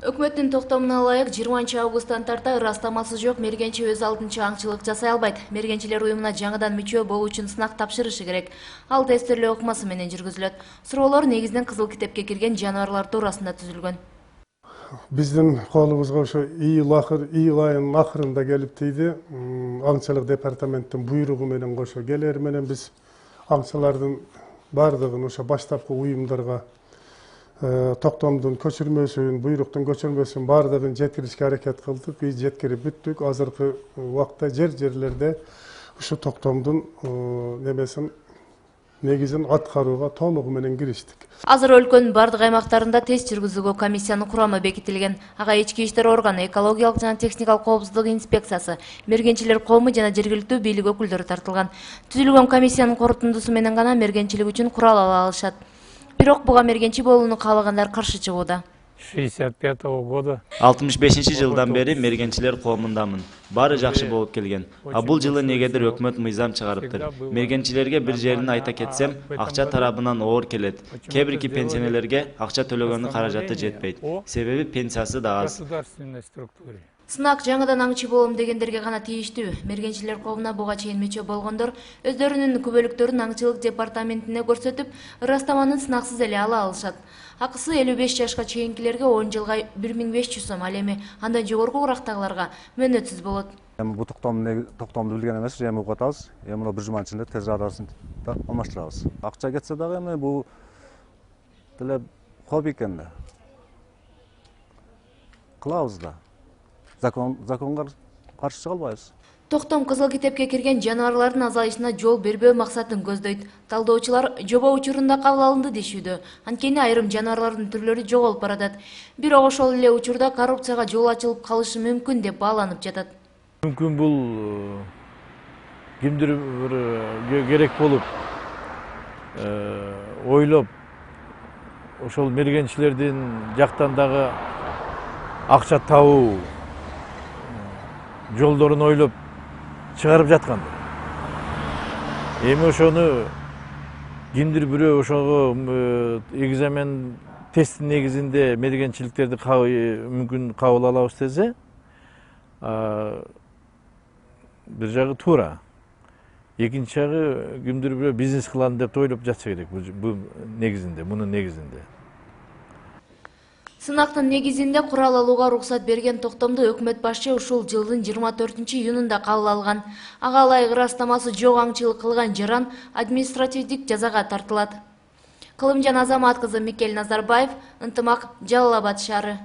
Өкмөттүн токтомуна ылайык 20 августтан тарта ырастамасы жок мергенчи өз алдынча аңчылык жасай албайт. Мергенчилер уюмуна жаңыдан мүчө болуу үчүн сынак тапшырышы керек. Ал тестирлөө ыкмасы менен жүргүзүлөт. Суроолор негизинен кызыл китепке кирген жаныбарлар туурасында түзүлгөн. Биздин колубузга ошо июл айынын акырында келип тийди. Аңчылык департаменттин буйругу менен кошо келери менен биз аңчылардын бардыгын ошо баштапкы уюмдарга токтомдун көчүрмөсүн, буйруктун көчүрмөсүн бардыгын жеткиришке аракет кылдык. Биз жеткирип бүттүк. Азыркы убакта жерлерде ушу токтомдун немесин негизин аткарууга толугу менен кириштик. Азыр өлкөнүн бардык аймактарында тест жүргүзүүгө комиссиянын курамы бекитилген. Ага ички иштер органы, экологиялык жана техникалык коопсуздук инспекциясы, мергенчилер коому жана жергиликтүү бийлик өкүлдөрү тартылган. Түзүлгөн комиссиянын корутундусу менен гана мергенчилик үчүн курал ала алышат. Бирок буга мергенчи болууну каалагандар каршы чыгууда. 65-го года. 65-жылдан бери мергенчилер коомундамын. Баары жакшы болуп келген. А бул жылы негедир өкмөт мыйзам чыгарыптыр. Мергенчилерге бир жерин айта кетсем, акча тарабынан оор келет. Кээ-бирки пенсионерлерге акча төлөгөндүн каражаты жетпейт. Себеби пенсиясы да аз. Сынак жаңыдан аңчы болом дегендерге гана тийиштүү. Мергенчилер коомуна буга чейин мүчө болгондор өздөрүнүн күбөлүктөрүн аңчылык департаментине көрсөтүп, ырастаманын сынаксыз эле ала алышат. Акысы 55 жашка чейинкилерге 10 жылга 1500 сом, ал эми андан жогорку урактагыларга мөөнөтсүз болот. Бул токтомду билген эмес, эми угуп атабыз. Эми бир жума ичинде тез арасын алмаштырабыз. Акча кетсе дагы эми бул деле хобби экен да. Кылабыз да. Законга каршы чыга албайбыз. Токтом кызыл китепке кирген жаныбарлардын азайышына жол бербөө максатын көздөйт. Талдоочулар жобо учурунда кабыл алынды дешүүдө. Анткени айрым жаныбарлардын түрлөрү жоголуп баратат. Бирок ошол эле учурда коррупцияга жол ачылып калышы мүмкүн деп бааланып жатат. Мүмкүн бул кимдир бир керек болуп ойлоп ошол мергенчилердин жактан дагы акча табуу жолдорун ойлоп чыгарып жатканды. Эми ошону кимдир бирөө ошого экзамен тесттин негизинде мергенчиликтерди мүмкүн кабыл алабыз десе, бир жагы туура. Экинчи жагы кимдир бирөө бизнес кылам деп ойлоп жатса керек мунун негизинде. Сынактын негизинде курал алууга уруксат берген токтомду өкмөт башчы ушул жылдын 24-июнунда кабыл алган. Ага ылайык ырастамасы жок аңчылык кылган жаран административдик жазага тартылат. Кылымжан Азамат кызы Микель Назарбаев, Ынтымак, Жалал Абад шаары.